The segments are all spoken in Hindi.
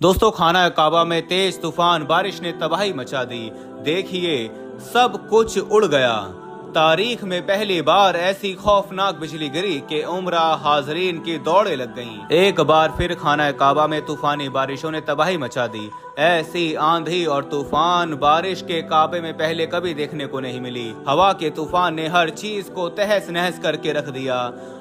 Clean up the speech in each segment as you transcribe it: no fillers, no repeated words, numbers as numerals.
दोस्तों, खाना काबा में तेज तूफान बारिश ने तबाही मचा दी। देखिए, सब कुछ उड़ गया। तारीख में पहली बार ऐसी खौफनाक बिजली गिरी कि उम्रा हाजरीन की दौड़े लग गईं। एक बार फिर खाना काबा में तूफानी बारिशों ने तबाही मचा दी। ऐसी आंधी और तूफान बारिश के काबे में पहले कभी देखने को नहीं मिली। हवा के तूफान ने हर चीज को तहस नहस करके रख दिया।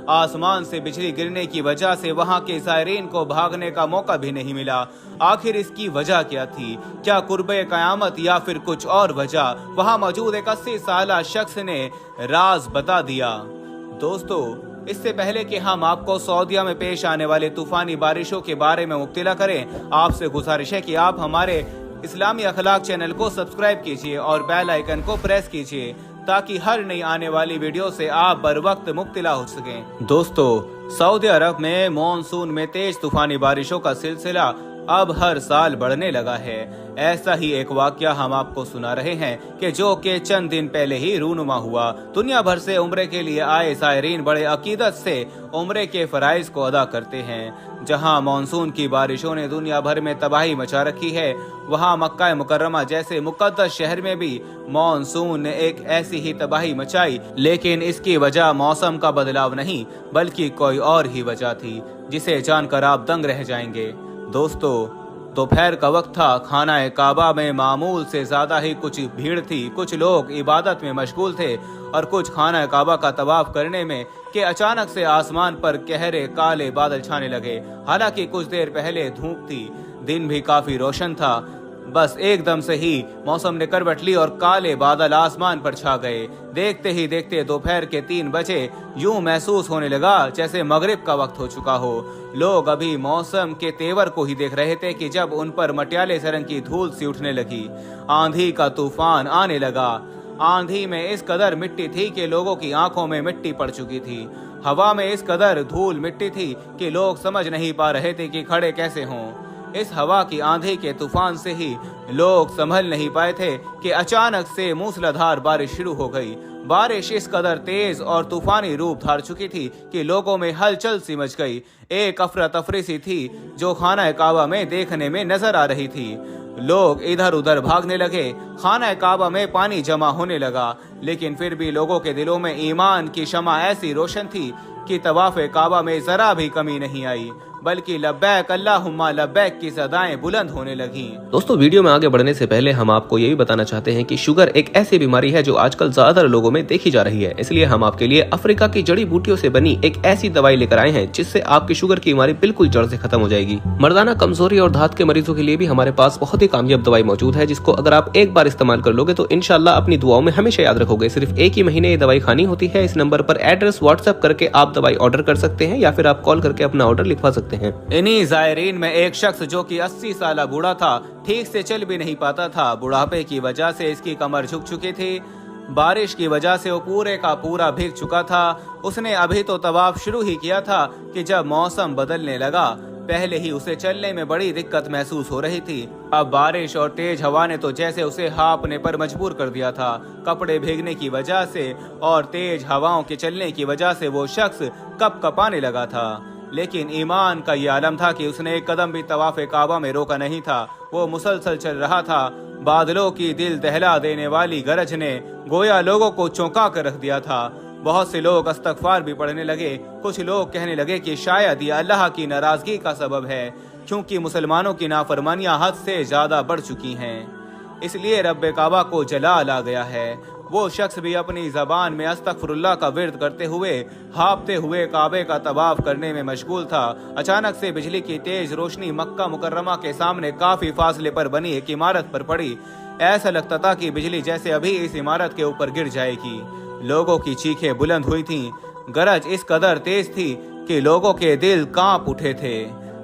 आसमान से बिजली गिरने की वजह से वहां के ज़ायरीन को भागने का मौका भी नहीं मिला। आखिर इसकी वजह क्या थी? क्या कुर्बे कयामत या फिर कुछ और वजह? वहां मौजूद एक 80 साल शख्स ने राज बता दिया। दोस्तों, इससे पहले कि हम आपको सऊदीया में पेश आने वाले तूफानी बारिशों के बारे में मुब्तला करें, आपसे गुजारिश है कि आप हमारे इस्लामी अखलाक चैनल को सब्सक्राइब कीजिए और बेल आइकन को प्रेस कीजिए ताकि हर नई आने वाली वीडियो से आप बर वक्त मुब्तला हो सकें। दोस्तों, सऊदी अरब में मॉनसून में तेज तूफानी बारिशों का सिलसिला अब हर साल बढ़ने लगा है। ऐसा ही एक वाकया हम आपको सुना रहे हैं कि जो के चंद दिन पहले ही रूनुमा हुआ। दुनिया भर से उम्रे के लिए आए ज़ायरीन बड़े अकीदत से उम्रे के फराइज को अदा करते हैं। जहां मॉनसून की बारिशों ने दुनिया भर में तबाही मचा रखी है, वहां मक्का मुकर्रमा जैसे मुकद्दस शहर में भी मॉनसून ने एक ऐसी ही तबाही मचाई। लेकिन इसकी वजह मौसम का बदलाव नहीं बल्कि कोई और ही वजह थी जिसे जानकर आप दंग रह जाएंगे। दोस्तों, दोपहर का वक्त था। खाना काबा में मामूल से ज्यादा ही कुछ भीड़ थी। कुछ लोग इबादत में मशगूल थे और कुछ खाना काबा का तवाफ करने में कि अचानक से आसमान पर गहरे काले बादल छाने लगे। हालांकि कुछ देर पहले धूप थी, दिन भी काफी रोशन था। बस एकदम से ही मौसम ने करवट ली और काले बादल आसमान पर छा गए। देखते ही देखते दोपहर के 3 बजे यूं महसूस होने लगा जैसे मगरिब का वक्त हो चुका हो। लोग अभी मौसम के तेवर को ही देख रहे थे कि जब उन पर मटियाले से रंग की धूल सी उठने लगी। आंधी का तूफान आने लगा। आंधी में इस कदर मिट्टी थी कि लोगों की आंखों में मिट्टी पड़ चुकी थी। हवा में इस कदर धूल मिट्टी थी कि लोग समझ नहीं पा रहे थे कि खड़े कैसे हों। इस हवा की आंधी के तूफान से ही लोग संभल नहीं पाए थे कि अचानक से मूसलाधार बारिश शुरू हो गई। बारिश इस कदर तेज और तूफानी रूप धार चुकी थी कि लोगों में हलचल सी मच गई। एक अफरा तफरी सी थी जो खाना काबा में देखने में नजर आ रही थी। लोग इधर उधर भागने लगे। खाना काबा में पानी जमा होने लगा, लेकिन फिर भी लोगों के दिलों में ईमान की शमा ऐसी रोशन थी कि तवाफ काबा में जरा भी कमी नहीं आई, बल्कि लब्बैक अल्लाहुम्मा लब्बैक की सदाएं बुलंद होने लगी। दोस्तों, वीडियो में आगे बढ़ने से पहले हम आपको ये भी बताना चाहते हैं कि शुगर एक ऐसी बीमारी है जो आजकल ज्यादातर लोगों में देखी जा रही है। इसलिए हम आपके लिए अफ्रीका की जड़ी बूटियों से बनी एक ऐसी दवाई लेकर आए हैं जिससे आपकी शुगर की बीमारी बिल्कुल जड़ से खत्म हो जाएगी। मर्दाना कमजोरी और धात के मरीजों के लिए भी हमारे पास बहुत ही कामयाब दवाई मौजूद है, जिसको अगर आप एक बार इस्तेमाल कर लोगे तो इंशाल्लाह अपनी दुआओं में हमेशा याद रखोगे। सिर्फ एक ही महीने ये दवाई खानी होती है। इस नंबर पर एड्रेस व्हाट्सएप करके आप दवाई ऑर्डर कर सकते हैं या फिर आप कॉल करके अपना ऑर्डर लिखवा सकते हैं। इन्हीं ज़ायरीन में एक शख्स जो कि 80 साल बूढ़ा था, ठीक से चल भी नहीं पाता था। बुढ़ापे की वजह से इसकी कमर झुक चुकी थी। बारिश की वजह से वो पूरे का पूरा भीग चुका था। उसने अभी तो तवाफ शुरू ही किया था कि जब मौसम बदलने लगा। पहले ही उसे चलने में बड़ी दिक्कत महसूस हो रही थी। अब बारिश और तेज हवा ने तो जैसे उसे हाँफने पर मजबूर कर दिया था। कपड़े भीगने की वजह से और तेज हवाओं के चलने की वजह से वो शख्स कपकपाने लगा था। लेकिन ईमान का ये आलम था कि उसने एक कदम भी तवाफ काबा में रोका नहीं था। वो मुसलसल चल रहा था। बादलों की दिल दहला देने वाली गरज ने गोया लोगों को चौंका कर रख दिया था। बहुत से लोग इस्तगफार भी पढ़ने लगे। कुछ लोग कहने लगे कि शायद ये अल्लाह की नाराजगी का सबब है, क्योंकि मुसलमानों की नाफरमानियां हद से ज्यादा बढ़ चुकी हैं, इसलिए रब्बे काबा को जलाल आ गया है। वो शख्स भी अपनी जबान में अस्तगफिरुल्लाह का विर्द करते हुए हाँफते हुए काबे का तवाफ करने में मशगूल था। अचानक से बिजली की तेज रोशनी मक्का मुकर्रमा के सामने काफी फासले पर बनी एक इमारत पर पड़ी। ऐसा लगता था कि बिजली जैसे अभी इस इमारत के ऊपर गिर जाएगी। लोगों की चीखें बुलंद हुई थीं। गरज इस कदर तेज थी कि लोगों के दिल कांप उठे थे।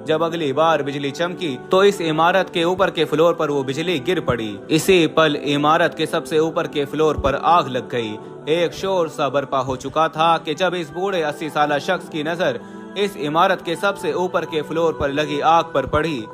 जब अगली बार बिजली चमकी तो इस इमारत के ऊपर के फ्लोर पर वो बिजली गिर पड़ी। इसी पल इमारत के सबसे ऊपर के फ्लोर पर आग लग गई। एक शोर सा बर्पा हो चुका था कि जब इस बूढ़े 80 साल शख्स की नजर इस इमारत के सबसे ऊपर के फ्लोर पर लगी आग पर पड़ी।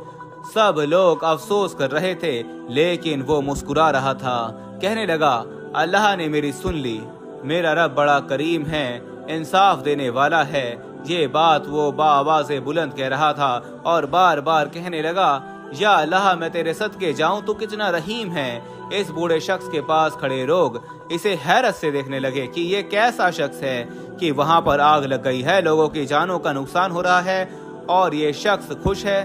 सब लोग अफसोस कर रहे थे, लेकिन वो मुस्कुरा रहा था। कहने लगा, अल्लाह ने मेरी सुन ली। मेरा रब बड़ा करीम है, इंसाफ देने वाला है। ये बात वो बाआवाज़े बुलंद कह रहा था और बार बार कहने लगा, या अल्लाह मैं तेरे सदके जाऊं, तू कितना रहीम है। इस बूढ़े शख्स के पास खड़े लोग इसे हैरत से देखने लगे कि ये कैसा शख्स है कि वहां पर आग लग गई है, लोगों की जानों का नुकसान हो रहा है और ये शख्स खुश है।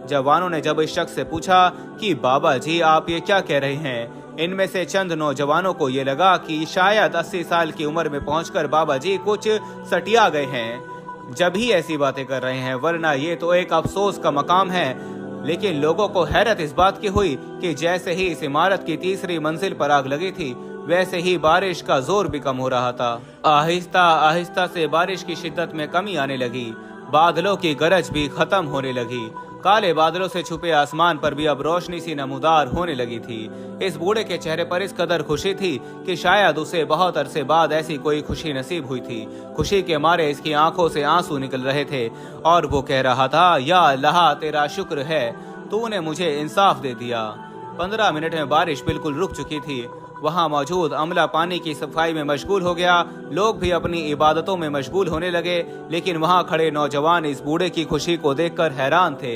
जवानों ने जब इस शख्स से पूछा कि बाबा जी आप ये क्या कह रहे हैं, इनमें से चंद नौजवानों को ये लगा कि शायद 80 साल की उम्र में पहुंचकर बाबा जी कुछ सटिया गए हैं, जब ही ऐसी बातें कर रहे हैं, वरना ये तो एक अफसोस का मकाम है। लेकिन लोगों को हैरत इस बात की हुई कि जैसे ही इस इमारत की तीसरी मंजिल पर आग लगी थी, वैसे ही बारिश का जोर भी कम हो रहा था। आहिस्ता आहिस्ता से बारिश की शिद्दत में कमी आने लगी, बादलों की गरज भी खत्म होने लगी। काले बादलों से छुपे आसमान पर भी अब रोशनी सी नमूदार होने लगी थी। इस बूढ़े के चेहरे पर इस कदर खुशी थी कि शायद उसे बहुत अरसे बाद ऐसी कोई खुशी नसीब हुई थी। खुशी के मारे इसकी आंखों से आंसू निकल रहे थे और वो कह रहा था, या अल्लाह तेरा शुक्र है, तूने मुझे इंसाफ दे दिया। 15 मिनट में बारिश बिल्कुल रुक चुकी थी। वहां मौजूद अमला पानी की सफाई में मशगूल हो गया, लोग भी अपनी इबादतों में मशगूल होने लगे। लेकिन वहां खड़े नौजवान इस बूढ़े की खुशी को देखकर हैरान थे,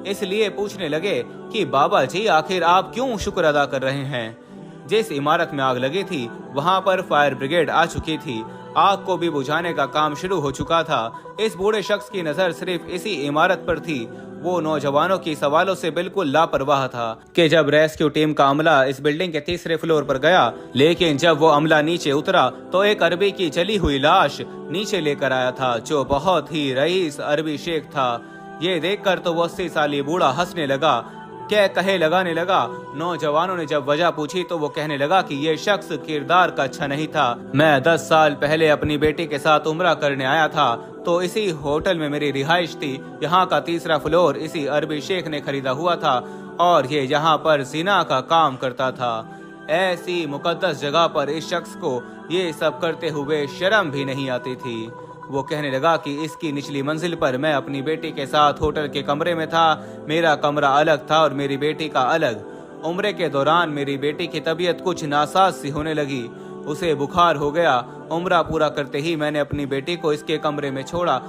इसलिए पूछने लगे कि बाबा जी आखिर आप क्यों शुक्र अदा कर रहे हैं। जिस इमारत में आग लगी थी वहां पर फायर ब्रिगेड आ चुकी थी, आग को भी बुझाने का काम शुरू हो चुका था। इस बूढ़े शख्स की नजर सिर्फ इसी इमारत पर थी। वो नौजवानों की सवालों से बिल्कुल लापरवाह था कि जब रेस्क्यू टीम का अमला इस बिल्डिंग के तीसरे फ्लोर पर गया, लेकिन जब वो अमला नीचे उतरा तो एक अरबी की जली हुई लाश नीचे लेकर आया था, जो बहुत ही रईस अरबी शेख था। ये देखकर तो वो 80 साली बूढ़ा हंसने लगा, क्या कहे लगाने लगा। नौजवानों ने जब वजह पूछी तो वो कहने लगा कि ये शख्स किरदार का अच्छा नहीं था। मैं 10 साल पहले अपनी बेटी के साथ उम्रा करने आया था, तो इसी होटल में मेरी रिहाइश थी। यहाँ का तीसरा फ्लोर इसी अरबी शेख ने खरीदा हुआ था और ये यहाँ पर जिना का काम करता था। ऐसी मुकद्दस जगह पर इस शख्स को ये सब करते हुए शर्म भी नहीं आती थी। वो कहने लगा कि इसकी निचली मंजिल पर मैं अपनी बेटी के साथ होटल के कमरे में था। मेरा कमरा अलग था और मेरी बेटी का अलग। उम्रे के दौरान मेरी बेटी की तबीयत कुछ नासाज सी होने लगी, उसे बुखार हो गया। उम्रा पूरा करते ही मैंने अपनी बेटी को इसके कमरे में छोड़ा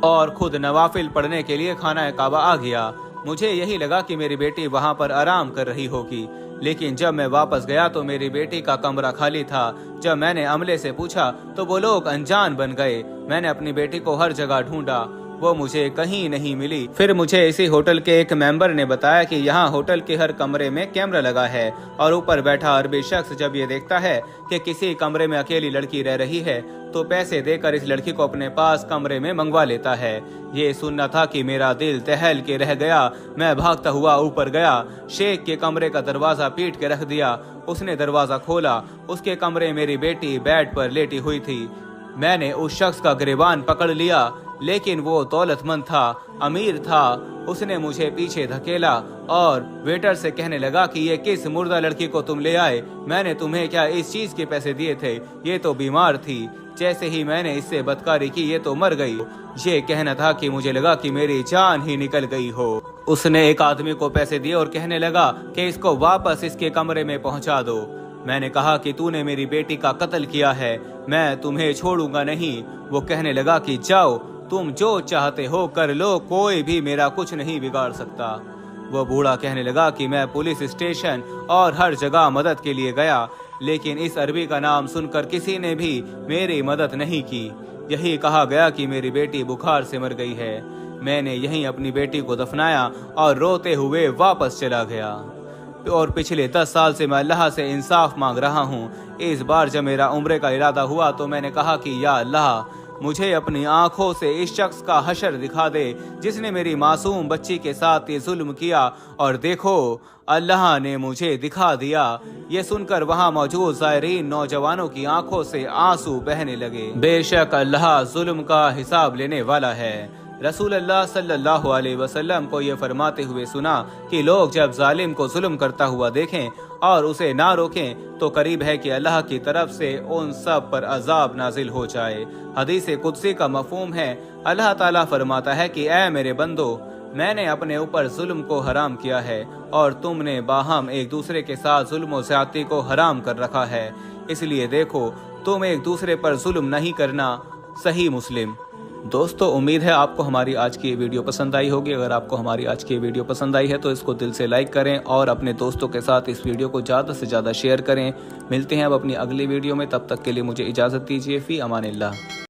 और खुद नवाफिल पढ़ने के लिए खाना काबा आ गया। मुझे यही लगा कि मेरी बेटी वहां पर आराम कर रही होगी, लेकिन जब मैं वापस गया तो मेरी बेटी का कमरा खाली था। जब मैंने अमले से पूछा तो वो लोग अनजान बन गए। मैंने अपनी बेटी को हर जगह ढूंढा, वो मुझे कहीं नहीं मिली। फिर मुझे इसी होटल के एक मेंबर ने बताया कि यहाँ होटल के हर कमरे में कैमरा लगा है और ऊपर बैठा अरबी शख्स जब ये देखता है कि किसी कमरे में अकेली लड़की रह रही है तो पैसे देकर इस लड़की को अपने पास कमरे में मंगवा लेता है। ये सुनना था कि मेरा दिल दहल के रह गया। मैं भागता हुआ ऊपर गया, शेख के कमरे का दरवाजा पीट के रख दिया। उसने दरवाजा खोला, उसके कमरे मेरी बेटी बेड पर लेटी हुई थी। मैंने उस शख्स का गिरबान पकड़ लिया, लेकिन वो दौलतमंद था, अमीर था। उसने मुझे पीछे धकेला और वेटर से कहने लगा कि ये किस मुर्दा लड़की को तुम ले आए, मैंने तुम्हें क्या इस चीज के पैसे दिए थे, ये तो बीमार थी। जैसे ही मैंने इससे बदकारी की ये तो मर गई। ये कहना था कि मुझे लगा कि मेरी जान ही निकल गई हो। उसने एक आदमी को पैसे दिए और कहने लगा कि इसको वापस इसके कमरे में पहुंचा दो। मैंने कहा कि तूने मेरी बेटी का कत्ल किया है, मैं तुम्हें छोड़ूंगा नहीं। वो कहने लगा कि जाओ, तुम जो चाहते हो कर लो, कोई भी मेरा कुछ नहीं बिगाड़ सकता। वो बूढ़ा कहने लगा कि मैं पुलिस स्टेशन और हर जगह मदद के लिए गया, लेकिन इस अरबी का नाम सुनकर किसी ने भी मेरी मदद नहीं की। यही कहा गया कि मेरी बेटी बुखार से मर गई है। मैंने यहीं अपनी बेटी को दफनाया और रोते हुए वापस चला गया। और पिछले 10 साल से मैं अल्लाह से इंसाफ मांग रहा हूँ। इस बार जब मेरा उम्रे का इरादा हुआ तो मैंने कहा कि या अल्लाह, मुझे अपनी आंखों से इस शख्स का हशर दिखा दे जिसने मेरी मासूम बच्ची के साथ ये जुल्म किया। और देखो, अल्लाह ने मुझे दिखा दिया। ये सुनकर वहाँ मौजूद ज़ायरीन नौजवानों की आंखों से आंसू बहने लगे। बेशक अल्लाह जुल्म का हिसाब लेने वाला है। रसूल अल्लाह सल्लल्लाहु अलैहि वसल्लम को ये फरमाते हुए सुना कि लोग जब जालिम को जुल्म करता हुआ देखें और उसे ना रोकें तो करीब है कि अल्लाह की तरफ से उन सब पर अजाब नाजिल हो जाए। हदीस कुदसी का मफहूम है, अल्लाह ताला फरमाता है कि ऐ मेरे बंदो, मैंने अपने ऊपर जुल्म को हराम किया है और तुमने बाहम एक दूसरे के साथ जुल्म और ज्यादती को हराम कर रखा है, इसलिए देखो तुम एक दूसरे पर जुल्म नहीं करना। सही मुस्लिम। दोस्तों उम्मीद है आपको हमारी आज की ये वीडियो पसंद आई होगी। अगर आपको हमारी आज की ये वीडियो पसंद आई है तो इसको दिल से लाइक करें और अपने दोस्तों के साथ इस वीडियो को ज़्यादा से ज़्यादा शेयर करें। मिलते हैं अब अपनी अगली वीडियो में, तब तक के लिए मुझे इजाज़त दीजिए। फ़ी अमानिल्लाह।